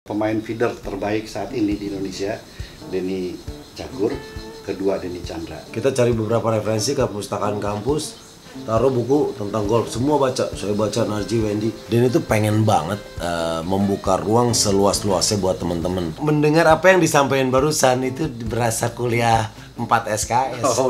pemain feeder terbaik saat ini di Indonesia, Denny Cagur, kedua Denny Chandra. Kita cari beberapa referensi ke perpustakaan kampus, taruh buku tentang golf, semua baca. Saya baca Narji, Wendy. Dan itu pengen banget membuka ruang seluas-luasnya buat teman-teman. Mendengar apa yang disampaikan barusan itu berasa kuliah 4 SKS. Oh,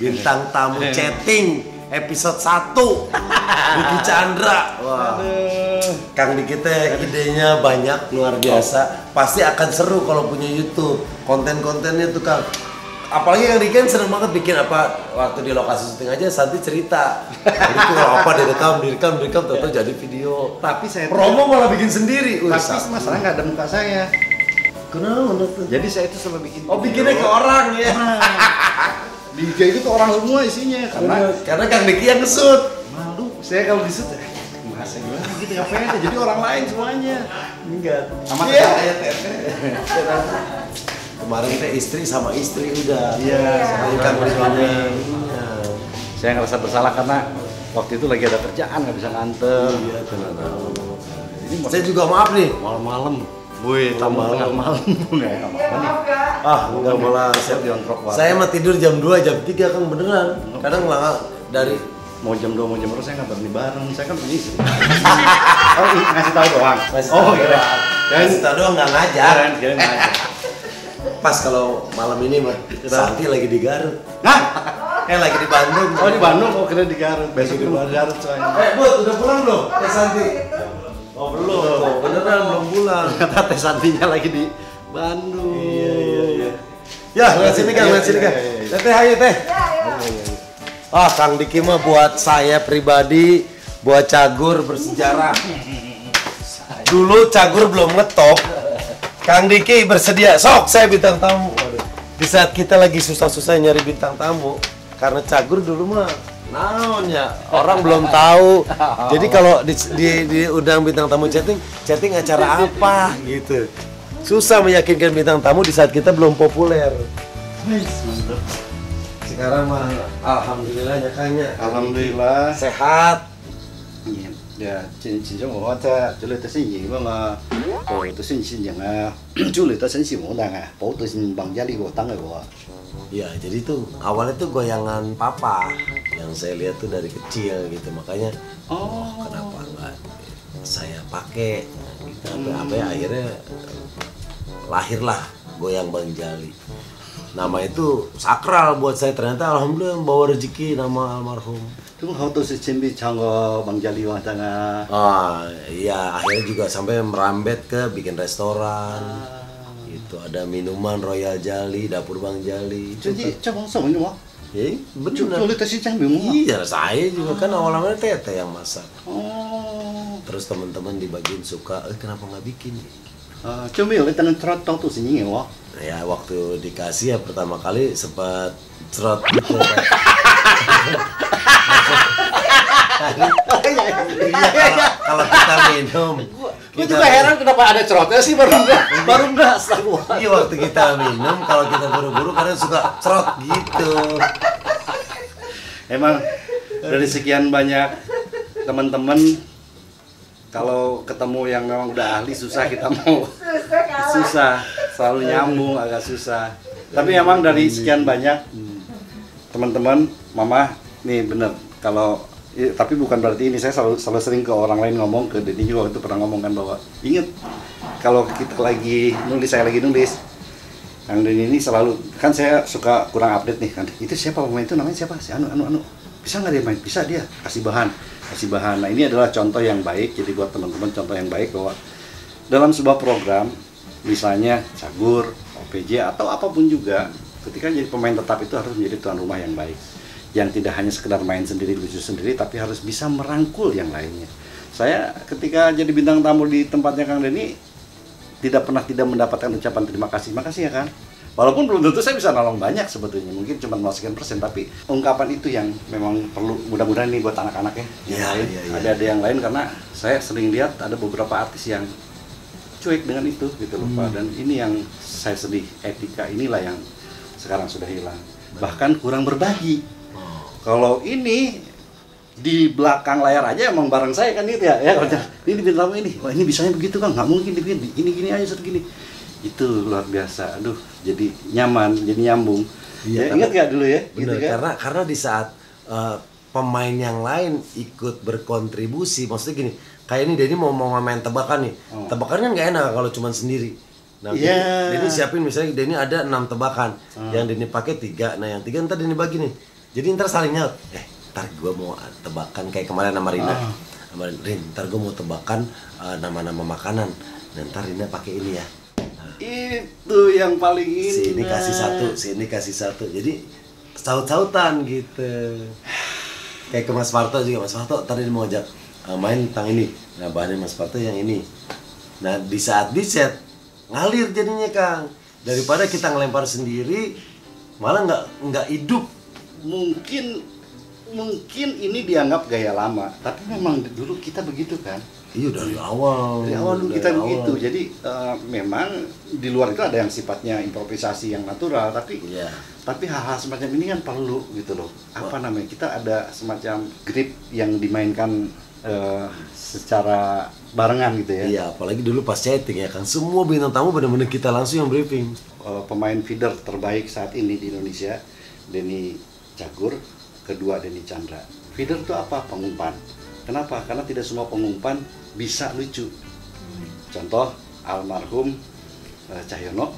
Bintang tamu chatting episode 1 Diki Chandra. Wah. Kang Diki teh idenya banyak, luar biasa. Pasti akan seru kalau punya YouTube. Konten-kontennya tuh Kang. Apalagi yang Diki kan seneng banget bikin apa waktu di lokasi syuting aja Santi cerita. Jadi tuh apa direkam tuh jadi video. Tapi saya promo malah bikin sendiri. Tapi masalah nggak ada muka saya. Kenapa tuh? Jadi saya itu selalu bikin. Oh, bikinnya ke orang ya. Di IG itu ke orang semua isinya karena Kang Diki yang ngesut. Malu saya kalau disut masa gimana gitu nggak pede, jadi orang lain semuanya. Enggak. Sama saya Kemarin teh istri sama istri udah. Iya, Kang suami. Saya ngerasa bersalah karena waktu itu lagi ada kerjaan nggak bisa nganter. Iya, tenang. Saya juga maaf nih, malam-malam. Woi, tambah malam ya, enggak malah saya diontrok. Saya mah tidur jam 2, jam 3 Kang beneran. Kadang lah dari mau jam 2 mau jam 2 saya nggak berani bareng, saya kan punya istri. Oh, ngasih tahu doang. Oh, iya. Ngasih tahu doang nggak ngajar. Pas kalau malam ini mah Santi lagi di Garut. Nah, lagi di Bandung. Oh, di Bandung, oh kira di Garut. Besok di Garut soalnya. Bud, udah pulang belum? Santi. Oh, belum. Beneran belum pulang. Kata Teh Santinya lagi di Bandung. Iya. Ya, lihat sini Kang, lihat sini Kang. Teh, ayo Teh. Kang Diki mah buat saya pribadi, buat Cagur bersejarah. Dulu Cagur belum ngetop. Kang Diki bersedia, sok saya bintang tamu. Di saat kita lagi susah-susah nyari bintang tamu, karena Cagur dulu mah naonnya orang belum tahu. Jadi kalau diundang bintang tamu chatting acara apa gitu. Susah meyakinkan bintang tamu di saat kita belum populer. Sekarang mah alhamdulillah ya Kangnya. Alhamdulillah sehat. Ya, 진짜我在这里的生意我我的信心yang这里的生意我当保的是绑架力我当我。Ya, jadi tuh awalnya tuh goyangan papa yang saya lihat tuh dari kecil gitu, makanya kenapa enggak saya pakai gitu, apa ya akhirnya lahirlah Goyang Bang Jali. Nama itu sakral buat saya, ternyata alhamdulillah membawa rezeki nama almarhum. Itu hau tuh si cimbi canggo Bang Jali wah tengah. Iya, akhirnya juga sampai merambet ke bikin restoran. Itu ada minuman Royal Jali, dapur Bang Jali. Jadi coba langsung ini mah. Benar. Iya, saya juga kan awal-awalnya Tete yang masak. Terus teman-teman dibagiin suka, kenapa nggak bikin? Cuma ya kita ngetrot tuh sini wah. Ya waktu dikasih ya pertama kali sempat cerot gitu. Kalau kita minum, Gue juga heran kenapa ada cerotnya sih baru enggak setelah. Iya, waktu kita minum kalau kita buru-buru kadang suka cerot gitu. Emang dari sekian banyak teman-teman, kalau ketemu yang memang udah ahli susah kita mau selalu nyambung, agak susah. Tapi emang dari sekian banyak teman-teman, mama nih bener kalau tapi bukan berarti ini, saya selalu sering ke orang lain ngomong, ke Denny juga itu pernah ngomong kan bahwa inget kalau kita lagi nulis, saya lagi nulis, Kang Denny ini selalu kan saya suka kurang update nih kan, itu siapa pemain itu namanya siapa, si anu bisa nggak dia main, bisa dia kasih bahan. Nah ini adalah contoh yang baik, jadi buat teman-teman contoh yang baik bahwa dalam sebuah program misalnya Cagur, OPJ atau apapun juga, ketika jadi pemain tetap itu harus menjadi tuan rumah yang baik, yang tidak hanya sekedar main sendiri, lucu sendiri, tapi harus bisa merangkul yang lainnya. Saya ketika jadi bintang tamu di tempatnya Kang Denny, tidak pernah tidak mendapatkan ucapan terima kasih. Makasih ya kan. Walaupun belum tentu saya bisa nolong banyak sebetulnya, mungkin cuma 0,sekian %, tapi ungkapan itu yang memang perlu. Mudah-mudahan ini buat anak-anak ya. Ada yang lain, karena saya sering lihat ada beberapa artis yang cuek dengan itu gitu loh Pak. Dan ini yang saya sedih, etika inilah yang sekarang sudah hilang. Bahkan kurang berbagi. Kalau ini di belakang layar aja emang bareng saya kan gitu ya. Ini bintang ini, wah ini bisanya begitu kan, nggak mungkin dibikin gini aja segini. Itu luar biasa, aduh, jadi nyaman, jadi nyambung. Ya, ingat nggak dulu ya? Bener, gitu kan? Karena di saat pemain yang lain ikut berkontribusi, maksudnya gini, kayak ini Denny mau main tebakan nih, tebakan kan nggak enak kalau cuma sendiri. Nah, Denny siapin misalnya Denny ada 6 tebakan, yang Denny pakai 3, nah yang 3 ntar Denny bagi nih, jadi ntar saling nyaut, ntar gue mau tebakan kayak kemarin sama Rina, ntar gue mau tebakan nama-nama makanan, dan ntar Rina pakai ini ya. Itu yang paling ini. Si ini kasih satu, si ini kasih satu. Jadi saut-sautan gitu. Kayak ke Mas Parto juga, Mas Parto tadi mau ajak main tentang ini. Nah, bahannya Mas Parto yang ini. Nah, di saat di set ngalir jadinya Kang. Daripada kita ngelempar sendiri, malah nggak hidup. Mungkin ini dianggap gaya lama, tapi memang dulu kita begitu kan. Iya dari awal. Dari awal dulu kita begitu. Jadi memang di luar itu ada yang sifatnya improvisasi yang natural, tapi hal-hal semacam ini kan perlu gitu loh. Apa namanya? Kita ada semacam grip yang dimainkan secara barengan gitu ya. Iya, apalagi dulu pas chatting ya kan, semua bintang tamu benar-benar kita langsung yang briefing. Pemain feeder terbaik saat ini di Indonesia, Denny Cagur, kedua Denny Chandra. Feeder itu apa? Pengumpan. Kenapa? Karena tidak semua pengumpan bisa lucu. Contoh almarhum Cahyono,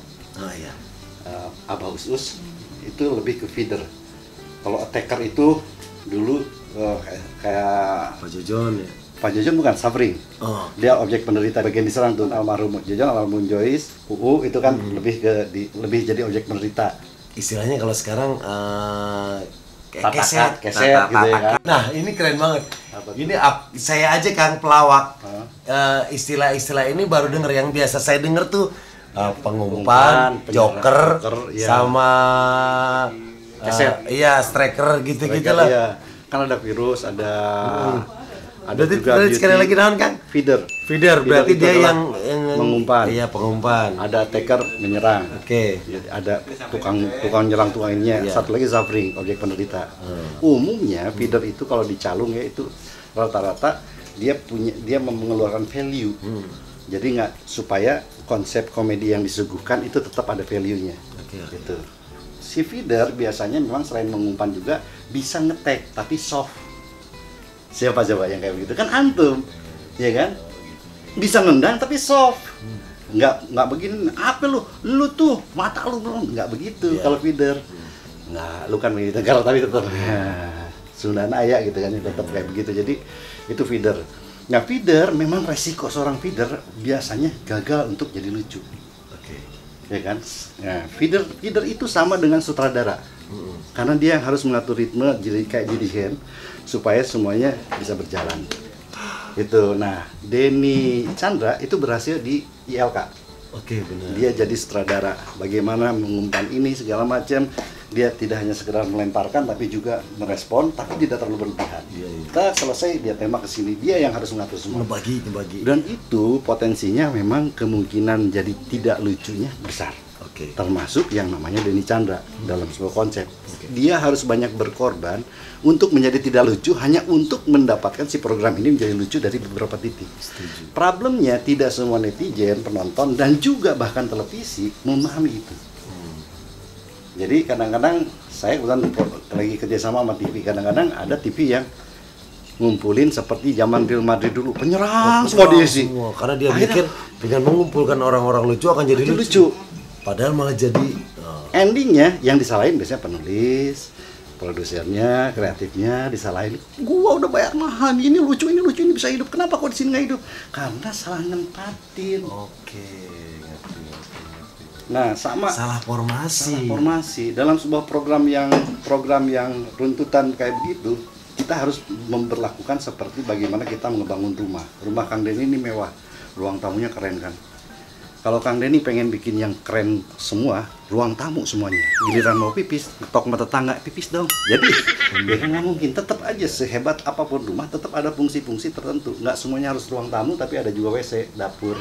Abah Us itu lebih ke feeder. Kalau attacker itu dulu kayak Pak Jojon ya. Pak Jojon bukan, Safring. Dia objek penderita, bagian diserang tuh almarhum Jojon, almarhum Joyce, itu kan lebih jadi objek penderita. Istilahnya kalau sekarang keset gitu ya kan. Nah, ini keren banget. Ini saya aja Kang pelawak. Istilah-istilah ini baru denger, yang biasa saya denger tuh pengumpan, joker, sama keset. Striker gitu-gitulah. Iya. Kan ada virus, ada juga sekali lagi naon Kang? Feeder berarti dia yang mengumpan. Iya, pengumpan. Ada attacker menyerang. Oke. Ada tukang nyerang tukangnya. Satu lagi suffering, objek penderita. Umumnya feeder itu kalau dicalung ya itu rata-rata dia mengeluarkan value. Jadi supaya konsep komedi yang disuguhkan itu tetap ada value-nya. Gitu. Si feeder biasanya memang selain mengumpan juga bisa ngetek tapi soft. Siapa coba yang kayak begitu? Kan antum, ya kan? Bisa nendang tapi soft. Nggak begini, apa lu tuh, mata lu nggak begitu kalau feeder. Nggak, lu kan begitu, kalau tapi tetap Sunda Naya gitu kan, tetap kayak begitu. Jadi itu feeder. Nah, feeder memang resiko seorang feeder biasanya gagal untuk jadi lucu. Ya kan? Nah, feeder itu sama dengan sutradara. Karena dia harus mengatur ritme jadi kayak dirigen supaya semuanya bisa berjalan. Itu. Nah, Denny Chandra itu berhasil di ILK. Benar. Dia jadi sutradara. Bagaimana mengumpan ini segala macam. Dia tidak hanya sekedar melemparkan tapi juga merespon, tapi tidak terlalu berlebihan. Kita selesai dia tembak ke sini, dia yang harus mengatur semua. Ngebagi. Dan itu potensinya memang kemungkinan jadi tidak lucunya besar. Termasuk yang namanya Denny Chandra dalam sebuah konsep. Dia harus banyak berkorban untuk menjadi tidak lucu hanya untuk mendapatkan si program ini menjadi lucu dari beberapa titik. Problemnya tidak semua netizen, penonton, dan juga bahkan televisi memahami itu. Jadi kadang-kadang saya kebetulan lagi kerjasama sama TV, kadang-kadang ada TV yang ngumpulin seperti zaman Real Madrid dulu, penyerang semua diisi. Karena dia pikir dengan mengumpulkan orang-orang lucu akan jadi lucu. Padahal malah jadi endingnya yang disalahin biasanya penulis, produsernya, kreatifnya disalahin. Gua udah bayar mahal, ini lucu, ini bisa hidup. Kenapa kok di sini nggak hidup? Karena salah nempatin. Nah, salah formasi. Dalam sebuah program yang runtutan kayak begitu, kita harus memperlakukan seperti bagaimana kita membangun rumah. Rumah Kang Denny ini mewah, ruang tamunya keren kan. Kalau Kang Denny pengen bikin yang keren semua, ruang tamu semuanya. Giliran mau pipis, ngetok sama tetangga, pipis dong. Jadi, ya kan nggak mungkin. Tetap aja sehebat apapun rumah, tetap ada fungsi-fungsi tertentu. Nggak semuanya harus ruang tamu, tapi ada juga WC, dapur.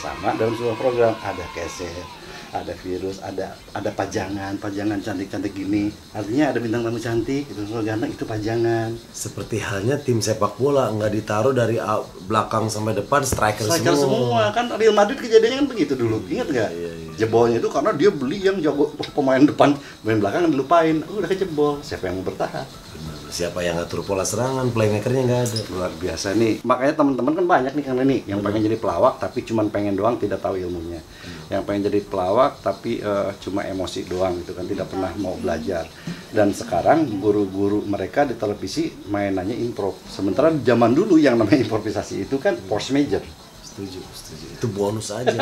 Sama dalam sebuah program, ada keset, ada virus, ada pajangan cantik-cantik gini. Artinya ada bintang tamu cantik, itu kalau ganteng itu pajangan. Seperti halnya tim sepak bola, nggak ditaruh dari belakang sampai depan, striker semua. Kan Real Madrid kejadiannya kan begitu dulu, ingat nggak? Iya. Jebolnya itu karena dia beli yang jago pemain depan, pemain belakang dilupain. Udah kejebol, siapa yang mau bertahan? Siapa yang ngatur pola serangan, playmakernya nggak ada. Luar biasa nih. Makanya teman-teman kan banyak nih Kang Denny yang pengen jadi pelawak tapi cuman pengen doang, tidak tahu ilmunya. Yang pengen jadi pelawak tapi cuma emosi doang gitu kan, tidak pernah mau belajar. Dan sekarang guru-guru mereka di televisi mainannya improv. Sementara zaman dulu yang namanya improvisasi itu kan force major. Setuju. Itu bonus aja.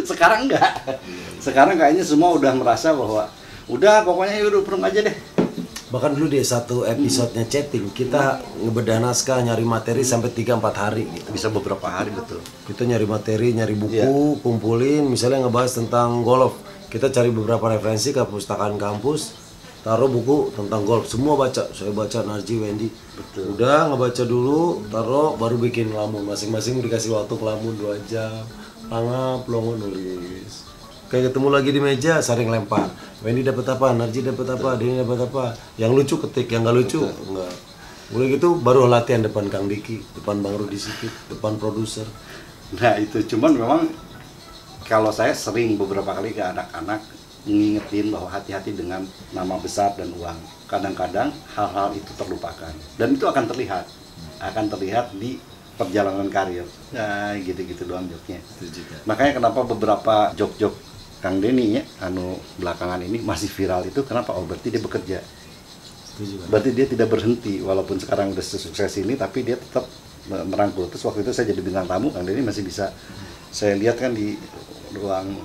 Sekarang enggak. Sekarang kayaknya semua udah merasa bahwa udah pokoknya yaudah perung aja deh. Bahkan dulu di satu episodenya chatting, kita ngebedah naskah, nyari materi sampai 3-4 hari gitu. Bisa beberapa hari, betul. Kita nyari materi, nyari buku, kumpulin, misalnya ngebahas tentang golf. Kita cari beberapa referensi ke perpustakaan kampus, taruh buku tentang golf, semua baca. Saya baca Narji, Wendy. Betul. Udah ngebaca dulu, taruh, baru bikin lamun. Masing-masing dikasih waktu ke lamun 2 jam. Langap, longo nulis. Kayak ketemu lagi di meja, saling lempar. Wendy dapat apa, Narji dapat apa, Denny dapat apa. Yang lucu ketik, yang nggak lucu enggak. Mulai gitu baru latihan depan Kang Diki, depan Bang Rudi Sikit, depan produser. Nah itu cuman memang kalau saya sering beberapa kali ke anak-anak ngingetin bahwa hati-hati dengan nama besar dan uang. Kadang-kadang hal-hal itu terlupakan dan itu akan terlihat di perjalanan karir. Nah gitu-gitu doang joknya. Makanya kenapa beberapa jok-jok Kang Denny ya, belakangan ini masih viral itu kenapa? Oh berarti dia bekerja. Berarti dia tidak berhenti walaupun sekarang udah sukses ini, tapi dia tetap merangkul. Terus waktu itu saya jadi bintang tamu, Kang Denny masih bisa saya lihat kan di ruang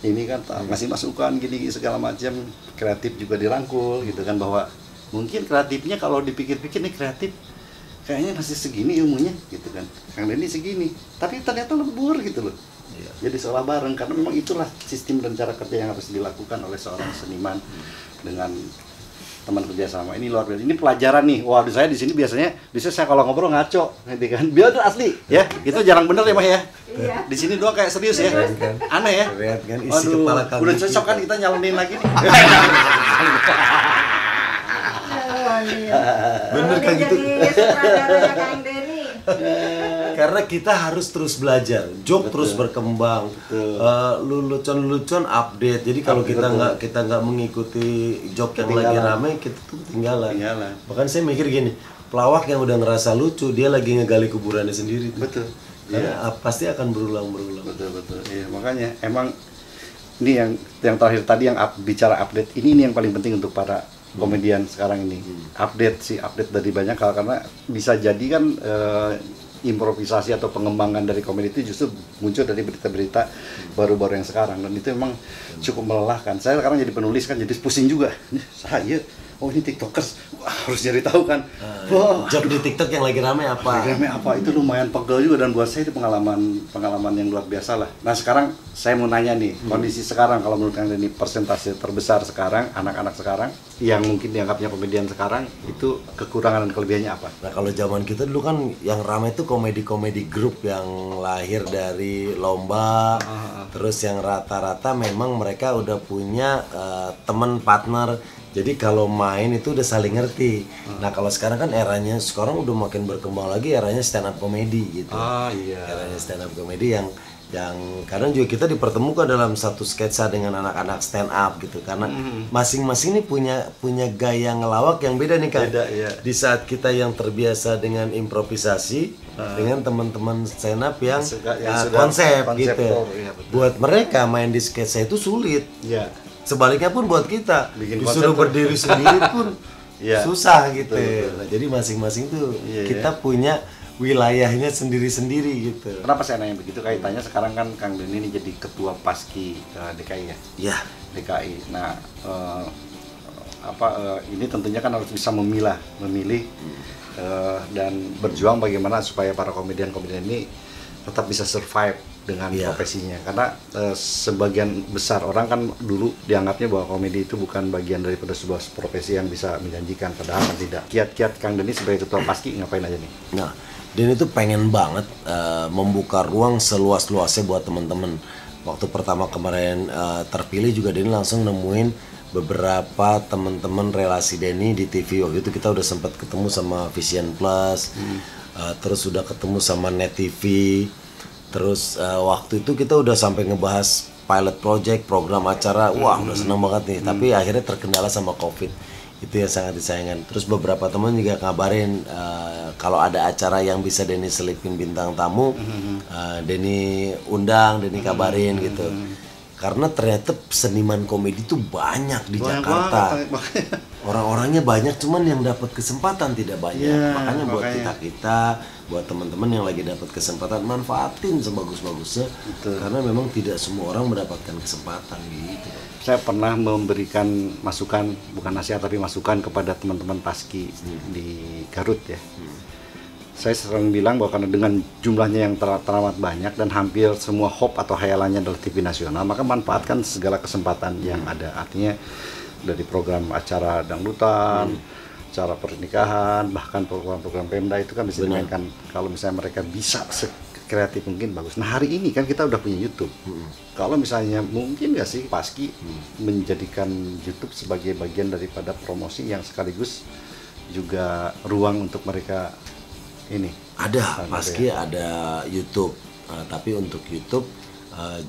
ini kan masih masukan gini segala macam, kreatif juga dirangkul gitu kan, bahwa mungkin kreatifnya kalau dipikir-pikir nih kreatif kayaknya masih segini ilmunya gitu kan. Kang Denny segini, tapi ternyata lembur gitu loh. Jadi seolah bareng, karena memang itulah sistem dan cara kerja yang harus dilakukan oleh seorang seniman dengan teman kerja sama. Ini luar biasa. Ini pelajaran nih. Waduh, saya di sini biasanya saya kalau ngobrol ngaco, gitu kan. Biar itu asli, ya. Itu jarang bener ya, Mah ya. Iya. Di sini doang kayak serius ya. Aneh ya. Lihat kan isi kepala kamu. Udah cocok kan kita nyalonin lagi nih. Bener kan gitu. Karena kita harus terus belajar, joke terus berkembang, lelucon update. Jadi kalau kita nggak mengikuti joke yang lagi rame, kita tuh ketinggalan. Bahkan saya mikir gini, pelawak yang udah ngerasa lucu, dia lagi ngegali kuburannya sendiri. Betul. Karena pasti akan berulang. Betul. Iya, makanya emang ini yang terakhir tadi yang bicara update ini yang paling penting untuk para komedian sekarang ini. Update dari banyak hal, karena bisa jadi kan improvisasi atau pengembangan dari komedi itu justru muncul dari berita-berita baru-baru yang sekarang, dan itu memang cukup melelahkan. Saya sekarang jadi penulis kan jadi pusing juga. Saya ini tiktokers, harus nyari tahu kan. Job di TikTok yang lagi rame apa? Itu lumayan pegel juga, dan buat saya itu pengalaman yang luar biasa lah. Nah sekarang saya mau nanya nih, kondisi sekarang kalau menurut Kang Denny, persentase terbesar sekarang anak-anak sekarang yang mungkin dianggapnya komedian sekarang itu kekurangan dan kelebihannya apa? Nah kalau zaman kita dulu kan yang ramai itu komedi-komedi grup yang lahir dari lomba, terus yang rata-rata memang mereka udah punya teman partner. Jadi kalau main itu udah saling ngerti. Nah kalau sekarang kan eranya sekarang udah makin berkembang lagi, eranya stand up comedy gitu. Eranya stand up comedy yang kadang juga kita dipertemukan dalam satu sketsa dengan anak-anak stand up gitu. Karena masing-masing ini punya gaya ngelawak yang beda nih kan. Di saat kita yang terbiasa dengan improvisasi dengan teman-teman stand up yang konsep gitu. Buat mereka main di sketsa itu sulit. Sebaliknya pun buat kita disuruh berdiri sendiri pun susah gitu. Nah, jadi masing-masing tuh kita punya wilayahnya sendiri-sendiri gitu. Kenapa saya nanya begitu? Kaitannya sekarang kan Kang Denny ini jadi ketua Paski DKI ya. Iya. DKI. Nah, ini tentunya kan harus bisa memilih dan berjuang bagaimana supaya para komedian-komedian ini tetap bisa survive dengan profesinya, karena sebagian besar orang kan dulu dianggapnya bahwa komedi itu bukan bagian daripada sebuah profesi yang bisa menjanjikan, padahal kan tidak. Kiat-kiat Kang Denny sebagai ketua Paski ngapain aja nih? Nah, Denny itu pengen banget membuka ruang seluas-luasnya buat teman-teman. Waktu pertama kemarin terpilih juga Denny langsung nemuin beberapa teman-teman relasi Denny di TV. Waktu itu kita udah sempat ketemu sama Vision Plus, terus udah ketemu sama Net TV. Terus waktu itu kita udah sampai ngebahas pilot project, program acara. Wah, udah seneng banget nih. Tapi akhirnya terkendala sama COVID. Itu yang sangat disayangkan. Terus beberapa teman juga ngabarin kalau ada acara yang bisa Denny selipin bintang tamu, Denny undang, Denny kabarin gitu. Karena ternyata seniman komedi itu banyak di Jakarta. Orang-orangnya banyak, cuman yang dapat kesempatan tidak banyak. Makanya buat kita, buat teman-teman yang lagi dapat kesempatan, manfaatin sebagus-bagusnya. Karena memang tidak semua orang mendapatkan kesempatan gitu. Saya pernah memberikan masukan, bukan nasihat tapi masukan kepada teman-teman Paski di Garut ya. Saya sering bilang bahwa karena dengan jumlahnya yang teramat banyak dan hampir semua hope atau hayalannya adalah TV nasional, maka manfaatkan segala kesempatan yang ada. Artinya dari program acara dangdutan, acara pernikahan, bahkan program-program Pemda itu kan bisa dimainkan. Kalau misalnya mereka bisa kreatif mungkin bagus. Nah hari ini kan kita udah punya YouTube. Kalau misalnya mungkin nggak sih Paski menjadikan YouTube sebagai bagian daripada promosi yang sekaligus juga ruang untuk mereka ini? Ada, Paski ada YouTube. Tapi untuk YouTube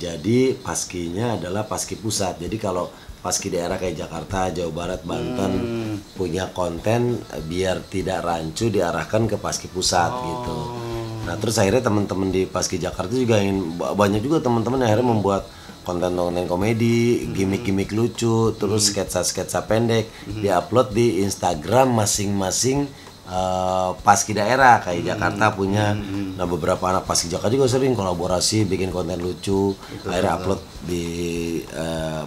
jadi Paskinya adalah Paski Pusat. Jadi kalau Paski daerah kayak Jakarta, Jawa Barat, Banten punya konten biar tidak rancu diarahkan ke Paski Pusat gitu. Nah terus akhirnya teman-teman di Paski Jakarta juga ingin, banyak juga teman-teman yang akhirnya membuat konten-konten komedi, gimmick-gimmick lucu, terus sketsa-sketsa pendek, diupload di Instagram masing-masing Paski daerah kayak Jakarta punya. Nah beberapa anak Paski Jakarta juga sering kolaborasi bikin konten lucu, akhirnya upload di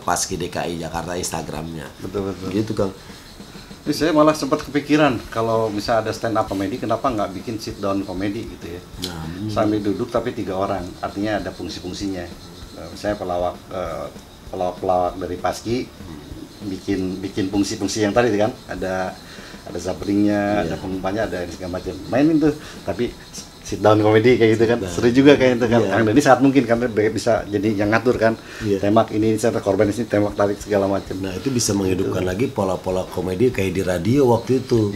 Paski DKI Jakarta Instagramnya. Betul. Gitu Kang. Ini saya malah sempat kepikiran kalau misalnya ada stand up komedi, kenapa nggak bikin sit down komedi gitu ya? Sambil duduk tapi 3 orang, artinya ada fungsi-fungsinya. Misalnya pelawak dari Paski bikin fungsi-fungsi yang tadi kan, ada zapperingnya, ada pengumpannya, ada segala macam. Mainin tuh, tapi sit down komedi kayak gitu kan, seru juga kayak itu kan. Kang Denny saat mungkin kan bisa jadi yang ngatur kan, tembak ini, saya korban ini, tembak tarik segala macam. Nah itu bisa menghidupkan lagi pola-pola komedi kayak di radio waktu itu.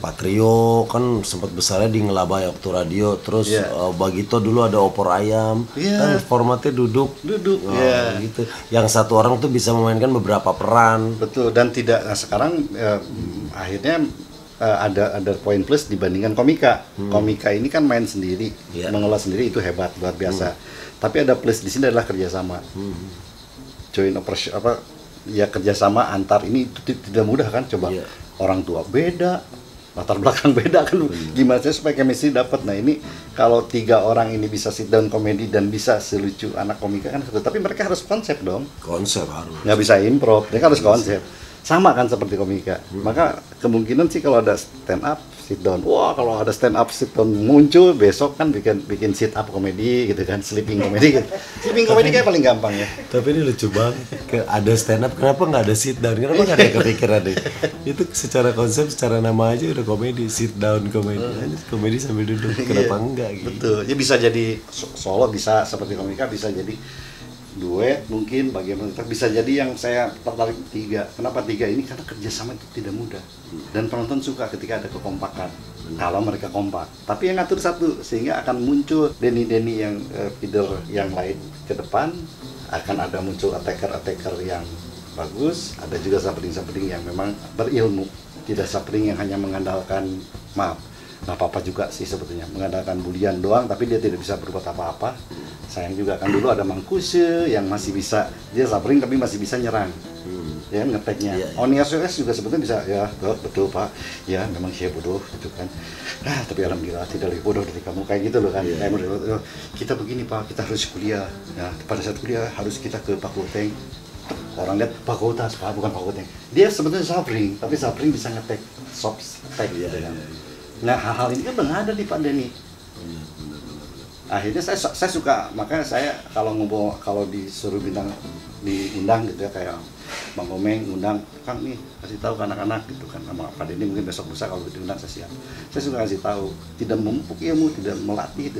Patrio kan sempat besarnya di Ngelabay waktu radio, terus Bagito dulu ada opor ayam, kan formatnya duduk. Gitu. Yang satu orang tuh bisa memainkan beberapa peran. Betul, dan tidak, nah sekarang akhirnya ada poin plus dibandingkan komika. Komika ini kan main sendiri, mengelola sendiri, itu hebat, luar biasa. Tapi ada plus di sini adalah kerjasama. Join operation kerjasama antar ini itu tidak mudah kan, coba orang tua beda, latar belakang beda kan, gimana sih supaya chemistry dapat. Nah ini kalau 3 orang ini bisa sit down komedi dan bisa selucu anak komika kan, tapi mereka harus konsep dong. Konsep harus. Nggak bisa improv, mereka harus konsep. Sama kan seperti komika. Maka kemungkinan sih kalau ada stand up sit down, wah kalau ada stand up sit down muncul besok kan bikin sit up komedi gitu kan, sleeping komedi gitu. Sleeping komedi kayak paling gampang ya. Tapi ini lucu banget, ada stand up kenapa nggak ada sit down, kenapa nggak ada yang kepikiran deh. Itu secara konsep, secara nama aja udah komedi, sit down komedi, komedi sambil duduk, kenapa enggak gitu. Betul, ya bisa jadi solo, bisa seperti komika, bisa jadi duet mungkin, bagaimana, bisa jadi yang saya tertarik 3. Kenapa 3 ini? Karena kerjasama itu tidak mudah dan penonton suka ketika ada kekompakan. Kalau mereka kompak, tapi yang ngatur satu, sehingga akan muncul Denny yang feeder yang lain ke depan, akan ada muncul attacker yang bagus, ada juga sapering yang memang berilmu, tidak sapering yang hanya mengandalkan apa-apa juga sih sebetulnya, mengandalkan bulian doang tapi dia tidak bisa berbuat apa-apa. Sayang juga kan dulu ada Mangkuse yang masih bisa, dia sapering tapi masih bisa nyerang, ya ngeteknya. Oni SOS juga sebetulnya bisa, ya betul Pak, ya memang saya bodoh gitu kan, tapi alhamdulillah tidak lebih bodoh dari kamu, kayak gitu loh kan. Kita begini Pak, kita harus kuliah, nah pada saat kuliah harus kita ke Pakuteng. Orang lihat Pakutas Pak, bukan Pakuteng, dia sebetulnya sapering tapi sapering bisa ngetek soft tag gitu kan. Nah hal-hal ini kan belum ada di Pak Denny. Akhirnya saya suka, makanya saya kalau disuruh diundang gitu ya, kayak Bang Komeng undang, Kang nih kasih tahu ke anak-anak gitu kan, sama Pak Denny mungkin besok lusa kalau diundang saya siap. Saya suka kasih tahu, tidak memupuk ilmu, tidak melatih,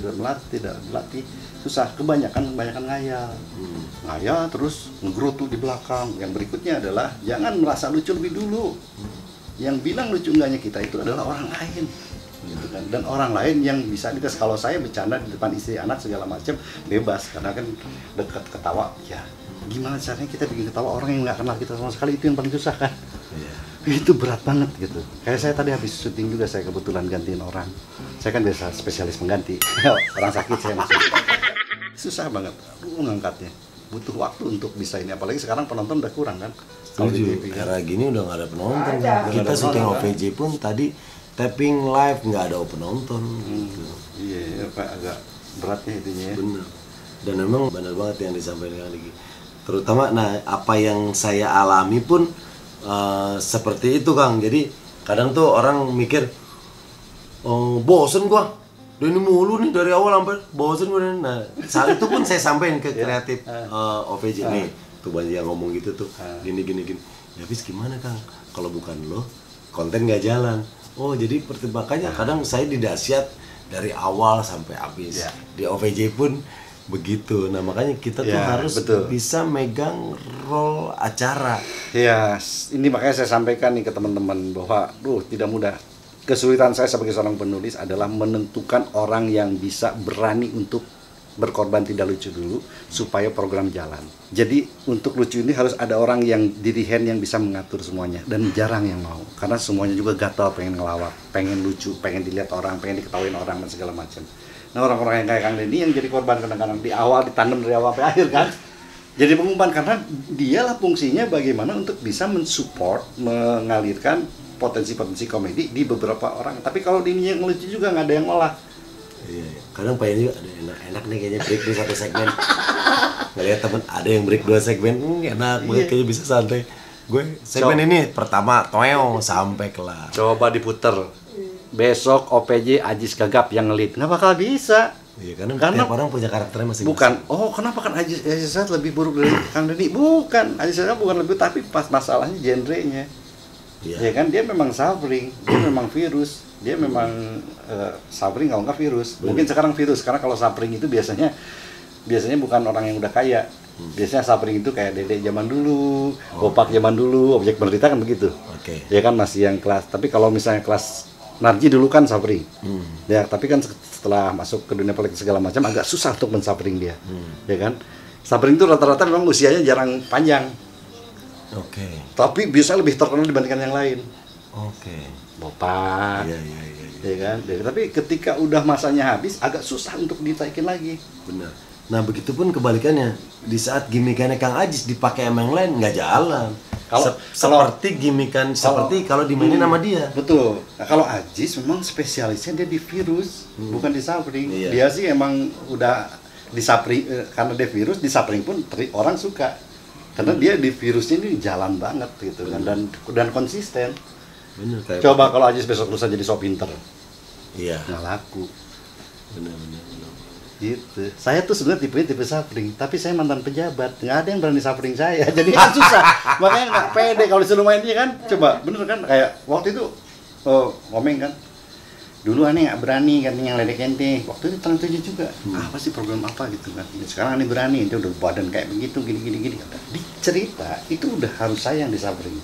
susah. Kebanyakan ngayal terus ngegerutu di belakang. Yang berikutnya adalah jangan merasa lucu lebih dulu. Yang bilang lucu enggaknya kita itu adalah orang lain. Gitu kan. Dan orang lain yang bisa dites. Kalau saya bercanda di depan istri anak segala macam bebas karena kan dekat ketawa ya, gimana caranya kita bikin ketawa orang yang nggak kenal kita sama sekali, itu yang paling susah kan. Itu berat banget gitu. Kayak saya tadi habis syuting juga, saya kebetulan gantiin orang, saya kan biasa spesialis pengganti orang sakit, saya masuk susah banget ngangkatnya, butuh waktu untuk bisa ini, apalagi sekarang penonton udah kurang kan. Kalau di TV era gini udah nggak ada penonton. Kita syuting OVJ pun tadi tapping live nggak ada penonton. Iya, agak beratnya intinya ya. Bener. Dan memang benar banget yang disampaikan lagi. Terutama, nah apa yang saya alami pun seperti itu Kang. Jadi kadang tuh orang mikir, oh, bosen gua, ini mulu nih dari awal sampai bosen gua. Nah saat itu pun saya sampaikan ke kreatif OVJ nih, tuh banyak yang ngomong gitu tuh, gini. Ya habis gimana Kang? Kalau bukan lo, konten nggak jalan. Oh jadi pertimbangannya kadang saya didahsyat dari awal sampai habis. Di OVJ pun begitu. Nah makanya kita tuh harus bisa megang role acara. Ya, ini makanya saya sampaikan nih ke teman-teman bahwa tidak mudah. Kesulitan saya sebagai seorang penulis adalah menentukan orang yang bisa berani untuk berkorban tidak lucu dulu supaya program jalan. Jadi untuk lucu ini harus ada orang yang dirihen yang bisa mengatur semuanya, dan jarang yang mau karena semuanya juga gatal, pengen ngelawak, pengen lucu, pengen dilihat orang, pengen diketawain orang dan segala macam. Nah orang-orang yang kayak Kang Denny yang jadi korban kadang-kadang di awal, ditanam dari awal sampai akhir kan, jadi pengumpan karena dialah fungsinya bagaimana untuk bisa mensupport, mengalirkan potensi-potensi komedi di beberapa orang. Tapi kalau di ini yang lucu juga nggak ada yang olah. Iya, kadang pengen juga ada enak nih kayaknya break di satu segmen. Ngeliat temen ada yang break 2 segmen, enak banget kayaknya bisa santai. Gue segmen ini pertama toeo sampai kelar. Coba diputer. Besok OPJ Ajis Gagap yang ngelit, nggak bakal bisa. Iya, karena tiap orang punya karakternya masing-masing. Bukan, oh kenapa kan Ajis Gagap lebih buruk dari Kang Denny? Bukan, Ajis Gagap bukan lebih, tapi pas masalahnya genrenya. Ya kan, dia memang suffering, dia memang virus, dia memang suffering kalau nggak virus. Mungkin sekarang virus, karena kalau suffering itu biasanya bukan orang yang udah kaya. Biasanya suffering itu kayak Dede zaman dulu, Bopak zaman dulu, Objek Penderita kan begitu. Ya kan masih yang kelas, tapi kalau misalnya kelas Narji dulu kan suffering, ya tapi kan setelah masuk ke dunia politik segala macam agak susah untuk mensuffering dia, ya kan. Suffering itu rata-rata memang usianya jarang panjang, tapi bisa lebih terkenal dibandingkan yang lain. Bopak, ya kan. Tapi ketika udah masanya habis agak susah untuk ditaikin lagi. Benar. Nah begitupun kebalikannya, di saat gimikannya Kang Ajis dipakai sama yang lain nggak jalan. Seperti gimikan seperti kalau dimainin sama dia. Betul. Nah, kalau Ajis memang spesialisnya dia di virus, bukan di suffering. Dia sih emang udah di suffering, karena dia virus, di suffering pun orang suka. Karena dia di virusnya ini jalan banget gitu kan, dan konsisten. Bener, coba kalau Ajis besok lusa jadi sok pinter. Nggak laku. Bener. Gitu. Saya tuh sebenarnya tipe suffering, tapi saya mantan pejabat, nggak ada yang berani suffering saya, jadi kan susah. Makanya nggak pede kalau disuruh main dia kan. Coba bener kan, kayak waktu itu Komeng kan, dulu aneh nggak berani kan yang ledek ente. Waktu itu Trans 7 juga, apa sih program apa gitu kan. Sekarang aneh berani, itu udah badan kayak begitu, gini. Di cerita itu udah harus saya yang di suffering,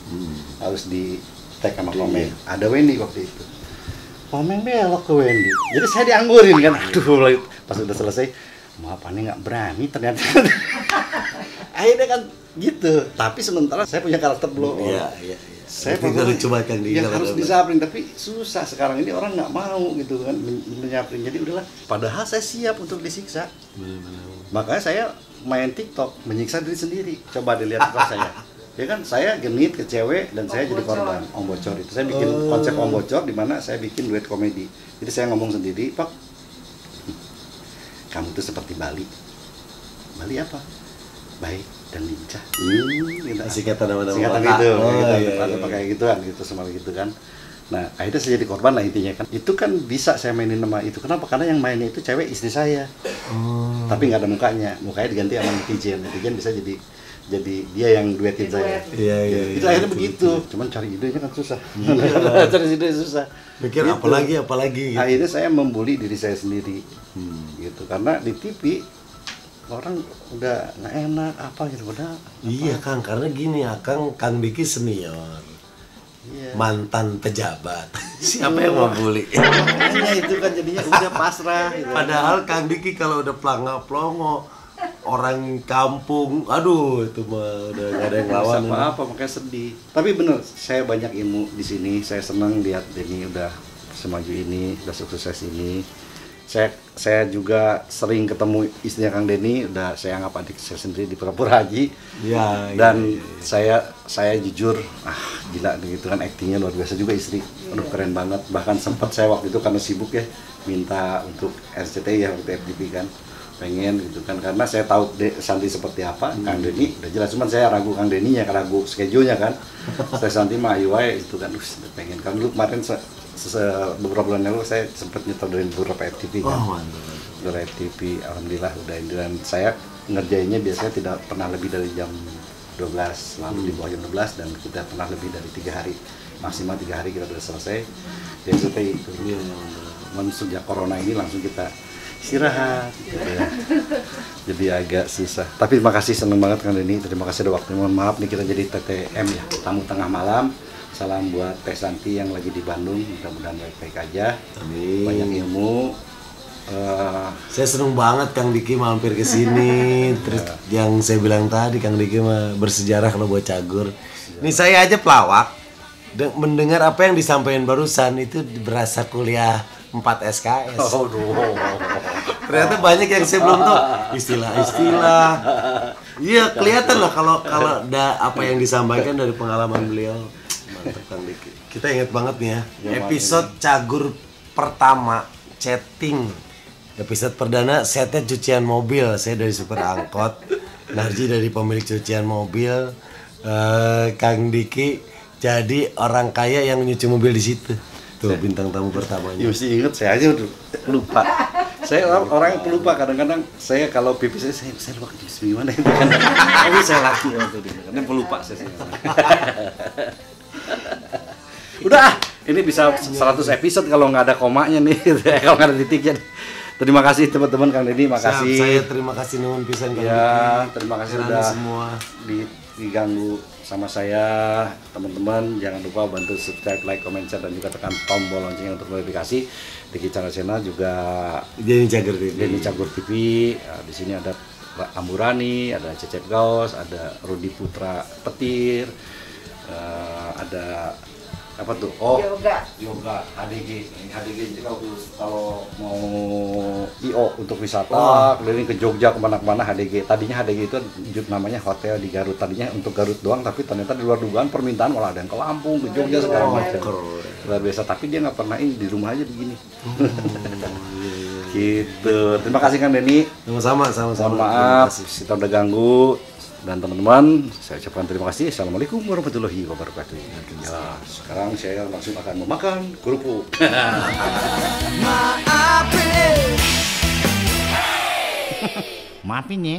harus di tag sama Komeng. Ada Wendy waktu itu. Komeng belok ke Wendy, jadi saya dianggurin kan. Aduh, pas udah selesai, maaf aneh nggak berani ternyata. Akhirnya kan gitu. Tapi sementara saya punya karakter belum. Iya. Saya coba kan yang harus disapring, tapi susah sekarang ini orang nggak mau gitu kan menyapring. Jadi udahlah. Padahal saya siap untuk disiksa. Makanya saya main TikTok menyiksa diri sendiri. Coba dilihat TikTok saya. Ya kan, saya genit ke cewek dan saya jadi korban Om Bocor itu. Saya bikin konsep Om Bocor di mana saya bikin duet komedi. Jadi saya ngomong sendiri, Pak, kamu tuh seperti Bali. Bali apa? Baik dan lincah. Singkatan nama-nama. Singkatan itu. Pakai gituan gitu sama gitu kan. Nah, akhirnya saya jadi korban lah intinya kan. Itu kan bisa saya mainin sama itu. Kenapa? Karena yang mainnya itu cewek istri saya. Tapi nggak ada mukanya. Mukanya diganti sama netizen. Netizen bisa jadi dia yang duetin saya. Iya. Itu akhirnya begitu. Cuman cari idenya kan susah. Cari ide susah. Mikir Gitu. apalagi gitu. Akhirnya saya membuli diri saya sendiri. Gitu. Karena di TV orang udah nggak enak apa gitu udah. Iya Kang, karena gini ya Kang Diki senior. Iya. Mantan pejabat. Siapa yang mau bully? Makanya itu kan jadinya udah pasrah gitu. Padahal Kang Diki kalau udah pelongo orang kampung, aduh itu mah udah gak ada yang lawan. Apa makanya sedih. Tapi bener, saya banyak ilmu di sini. Saya senang lihat Denny udah semaju ini, udah sukses ini. Saya juga sering ketemu istrinya Kang Denny, udah saya anggap adik saya sendiri di Pura-Pura Haji. Ya, Dan saya jujur, gila gitu kan, aktingnya luar biasa juga istri. Aduh keren banget. Bahkan sempat saya waktu itu karena sibuk ya minta untuk RCTI ya, untuk FDP kan. Pengen gitu kan, karena saya tahu Santi seperti apa, Kang Denny udah jelas, cuman saya ragu Kang Denny-nya, ragu schedule-nya kan. Saya Santi mah ayo itu kan, pengen kan dulu kemarin beberapa bulan lalu saya sempat nyetor dari beberapa FTV kan. Beberapa FTV, alhamdulillah udah ini, dan saya ngerjainnya biasanya tidak pernah lebih dari jam 12, lalu di bawah jam 12, dan kita pernah lebih dari 3 hari, maksimal 3 hari kita sudah selesai di RCTI itu. Sejak corona ini langsung kita istirahat gitu ya. Jadi agak susah. Tapi terima kasih, seneng banget Kang Denny. Terima kasih ada waktu. Mohon maaf nih kita jadi TTM ya, tamu tengah malam. Salam buat Teh Santi yang lagi di Bandung. Mudah-mudahan baik-baik aja. Amin. Banyak ilmu. Saya seneng banget Kang Diki mampir ke sini. Terus yang saya bilang tadi Kang Diki mah bersejarah kalau buat Cagur. Ini saya aja pelawak. Mendengar apa yang disampaikan barusan itu berasa kuliah 4 SKS. Ternyata banyak yang saya belum tahu istilah-istilah. Iya kelihatan lah kalau ada apa yang disampaikan dari pengalaman beliau. Mantap Kang Diki. Kita ingat banget nih ya. Episode Cagur pertama chatting. Episode perdana setnya cucian mobil. Saya dari supir angkot. Narji dari pemilik cucian mobil. Kang Diki jadi orang kaya yang nyuci mobil di situ. Tuh bintang tamu pertamanya. Ya mesti inget, saya aja udah lupa. Saya orang yang pelupa, kadang-kadang saya kalau pipis saya lupa pipis gimana itu kan. Tapi saya laki waktu itu, karena pelupa saya. Udah, ini bisa 100 episode kalau nggak ada komanya nih, kalau nggak ada titiknya. Terima kasih teman-teman Kang Denny, makasih. Saya terima kasih nuhun pisan Kang ya, Diki. terima kasih Kirana sudah semua diganggu sama saya. Teman-teman jangan lupa bantu subscribe, like, comment, share, dan juga tekan tombol lonceng untuk notifikasi. Di channel juga Denny Cagur TV. Denny Cagur TV. Di sini ada Amburani, ada Cecep Gaos, ada Rudi Putra Petir, ada apa tuh? Oh, yoga HDG. Ini HDG kalau mau IO untuk wisata, keliling ke Jogja kemana-mana HDG. Tadinya HDG itu namanya hotel di Garut. Tadinya untuk Garut doang, tapi ternyata di luar dugaan permintaan malah ada yang ke Lampung, ke Jogja segala macam. Luar biasa. Tapi dia nggak pernah ini di rumah aja begini. Gitu. Terima kasih Kang Denny. Sama-sama. Mohon maaf kita udah ganggu. Dan teman-teman, saya ucapkan terima kasih. Assalamualaikum warahmatullahi wabarakatuh. Ya, sekarang saya langsung akan memakan kerupuk. Maafin ya.